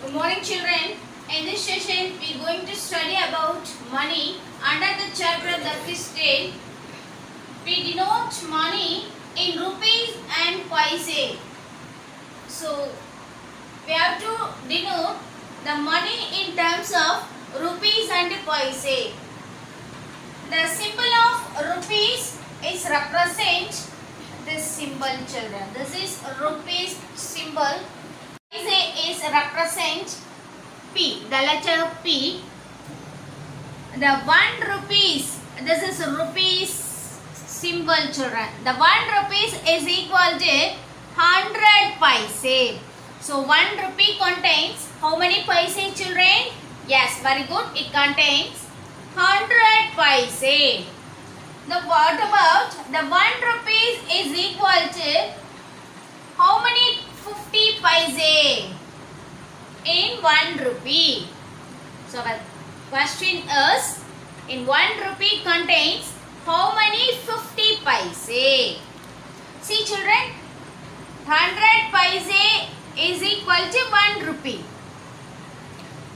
Good morning, children. In this session, we are going to study about money under the chapter The Fish Tale. We denote money in rupees and paise. So, we have to denote the money in terms of rupees and paise. The symbol of rupees is represent this symbol, children. This is rupees symbol. Paise is represent P, the letter P. The 1 rupees, this is rupees symbol, children. The 1 rupees is equal to 100 paise. So 1 rupee contains how many paise, children? Yes, very good. It contains 100 paise. What about the 1 rupees is equal to how many 50 paise in 1 rupee? So the question is, in 1 rupee contains how many 50 paise? See, children, 100 paise is equal to 1 rupee.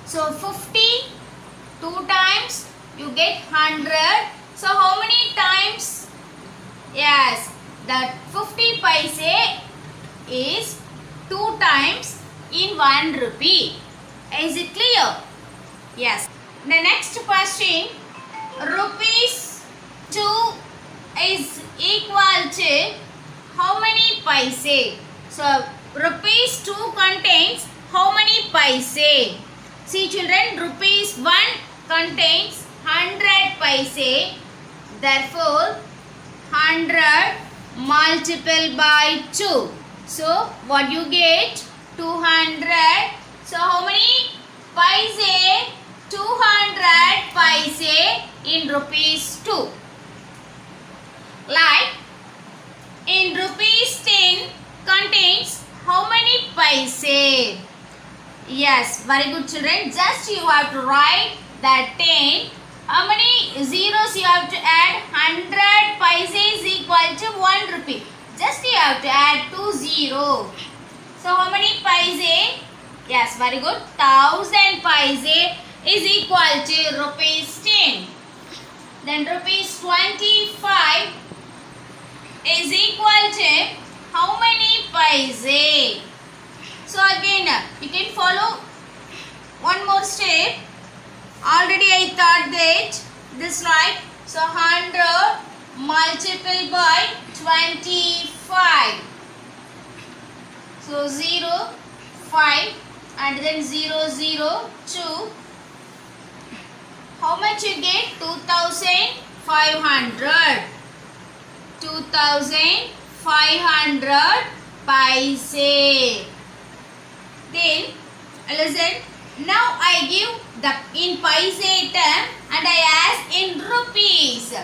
So 50 2 times you get 100. So how many times? Yes, the 50 paise is 2 times in 1 rupee. Is it clear? Yes. The next question, rupees 2 is equal to how many paise? So rupees 2 contains how many paise? See, children, rupees 1 contains 100 paise. Therefore 100 multiplied by 2. So what you get? 200. So how many paise? 200 paise in rupees 2. Like in rupees 10 contains how many paise? Yes, very good, children. Just you have to write that 10. How many zeros you have to add? 100 paise is equal to 1 rupee. Just you have to add 2 zeros. So how many paise? Yes, very good. 1000 paise is equal to rupees 10. Then rupees 25 is equal to how many paise? So again, you can follow one more step. Already I thought that this right. So 100 multiplied by 25. So 0, 5 and then 0, 0, 2. How much you get? 2500. 2500 paise. Then listen. Now I give the in paise term and I ask in rupees.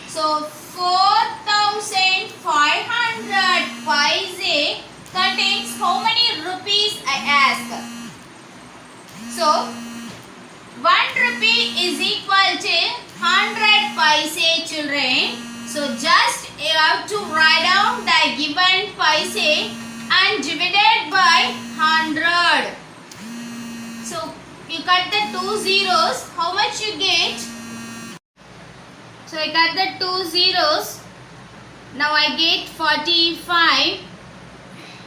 So 4500 paise contains how many rupees I ask. So 1 rupee is equal to 100 paise, children. So just you have to write down the given paise and divided by 100. So you cut the 2 zeros. How much you get? So I cut the 2 zeros. Now I get 45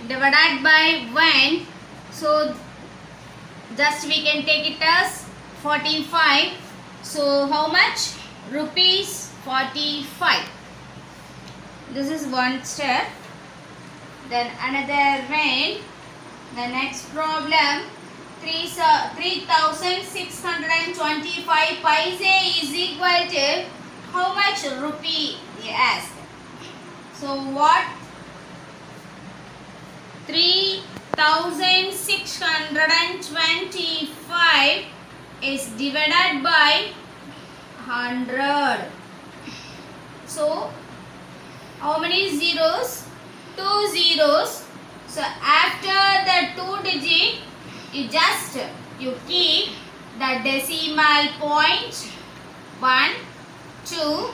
divided by 1. So just we can take it as 45. So how much? Rupees 45. This is one step. Then another one. The next problem. 3625 paise is equal to how much rupee? They ask. So what? 3625 is divided by 100. So how many zeros? 2 zeros. So after the 2 digit, you keep the decimal point. 1, 2.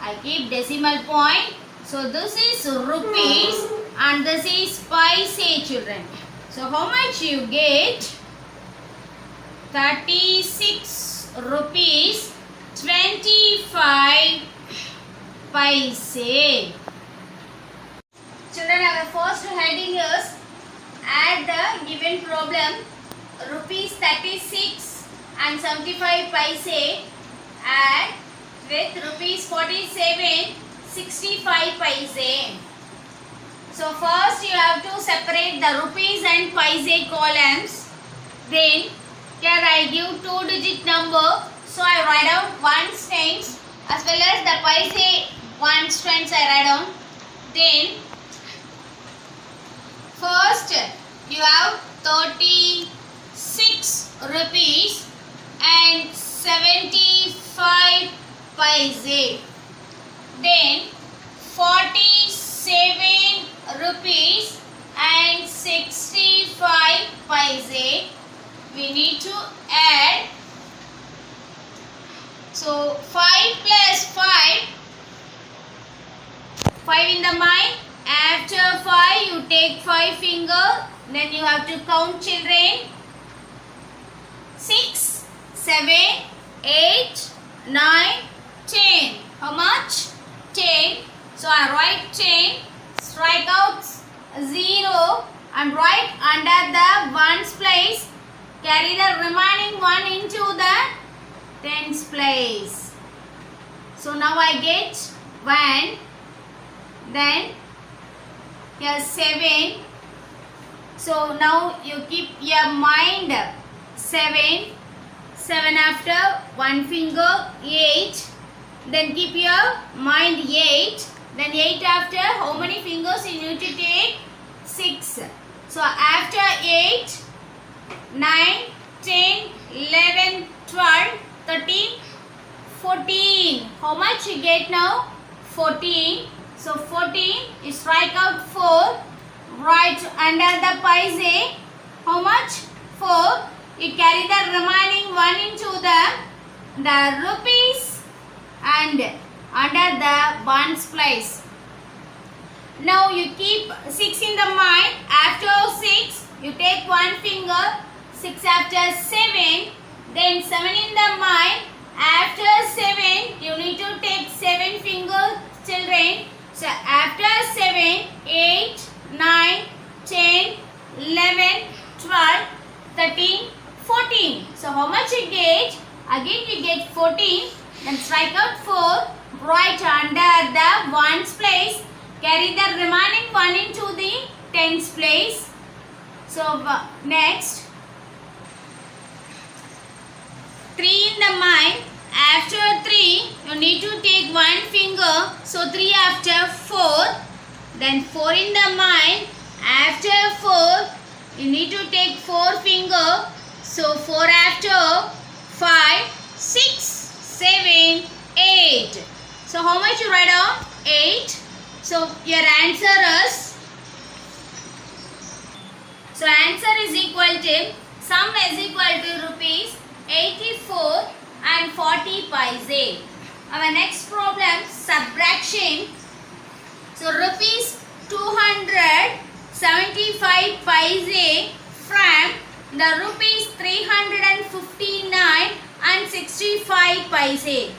I keep decimal point. So this is rupees and this is paise, children. So how much you get? 36 rupees 25 paise. Children, our first heading is add the given problem rupees 36 and 75 paise add with rupees 47 65 paise. So first you have to separate the rupees and paise columns. Then here I give 2-digit number. So I write down ones tens as well as the paise ones tens I write down. Then first you have 36 rupees and 75 paise. Then 47 rupees and 65 paise. We need to add. So 5 plus 5 in the mind. After 5 you take 5 finger. Then you have to count, children. 6, 7, 8, 9, 10. How much? 10. So I write 10. Strike out 0 and write under the ones place. Carry the remaining 1 into the tens place. So now I get 1. Then here 7. So now you keep your mind 7. 7 after 1 finger 8. Then keep your mind 8. Then 8 after how many fingers you need to take? 6. So after 8, 9, 10, 11, 12, 13, 14. How much you get now? 14. So 14, you strike out 4. Write under the paise. How much? 4. You carry the remaining 1 into the rupees and under the ones place. Now you keep 6 in the mind. After 6, you take 1 finger. 6 after 7. Then 7 in the mind. After 7, you need to take 7 fingers, children. So after 7, 8, 9, 10, 11, 12, 13, 14. So how much you get? Again you get 14. Then strike out 4. Write under the ones place. Carry the remaining 1 into the tens place. So next 3 in the mind. After 3 you need to take 1 finger. So 3 after 4. Then 4 in the mind. After 4 you need to take 4 finger. So 4 after 5, 6, 7, 8. So how much you write down? 8. So your answer is, so answer is equal to, sum is equal to rupees 84 and 40 paise. Our next problem, subtraction. So rupees 275 paise from the rupees 359 and 65 paise.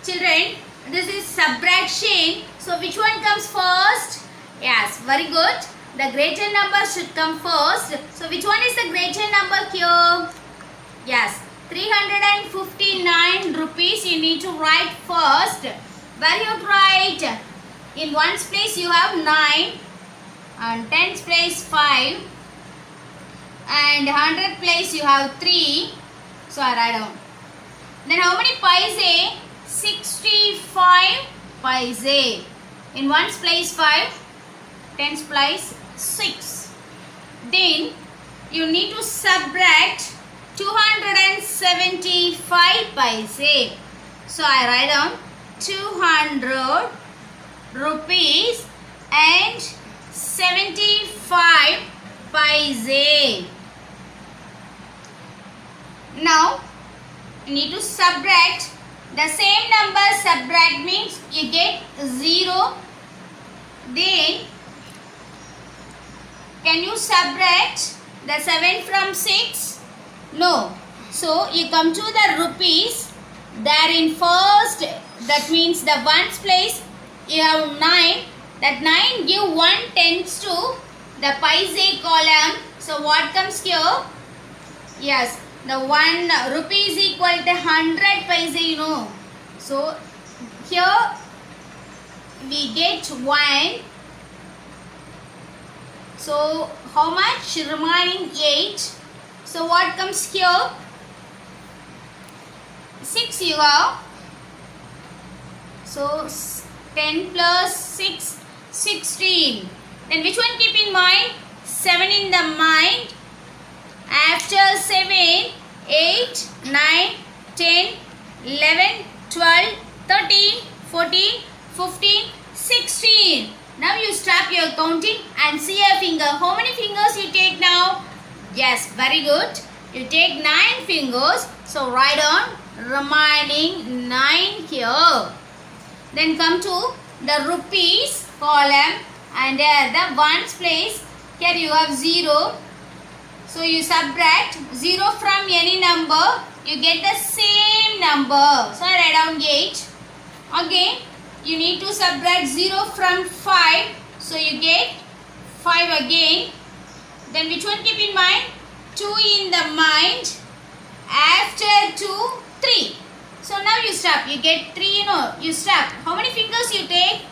Children, this is subtraction. So which one comes first? Yes, very good. The greater number should come first. So which one is the greater number here? Yes, 359 rupees you need to write first. Where you write? In ones place you have 9 and tens place 5 and 100 place you have 3. So I write down. Then how many paise? 65 paise. In ones place 5, tens place 6. Then you need to subtract 275 paise. So I write down 200 rupees and 75 paise. Now you need to subtract the same number. Subtract means you get 0. Then can you subtract the 7 from 6? No. So you come to the rupees. There in first, that means the ones place, you have 9. That 9 give 1/10 to the paise column. So what comes here? Yes, the 1 rupee is equal to 100 paise, you know. So here we get 1. So how much? Remaining 8. So what comes here? 6 you have. So 10 plus 6, 16. Then which one keep in mind? 7 in the mind. After 7, 8, 9, 10, 11, 12, 13, 14, 15, 16. Now you stop your counting and see a finger. How many fingers you take now? Yes, very good. You take 9 fingers. So write on remaining 9 here. Then come to the rupees column and the ones place. Here you have 0. So you subtract 0 from any number. You get the same number. So I write down 8. Again you need to subtract 0 from 5. So you get 5 again. Then which one keep in mind? 2 in the mind. After 2, 3. So now you stop. You get 3, you know. You stop. How many fingers you take?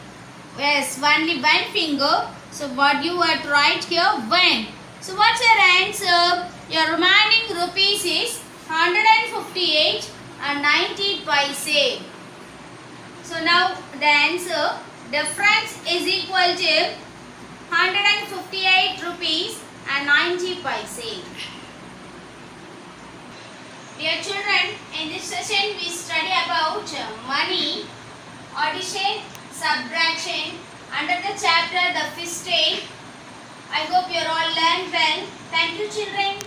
Yes, only 1 finger. So what you have to write here? 1. So what's your answer? Your remaining rupees is 158 and 90 paise. So now the answer, difference is equal to 158 rupees and 90 paise. Dear children, in this session we study about money, addition, subtraction under the chapter The Fifth State. I hope you all learned well. Thank you children.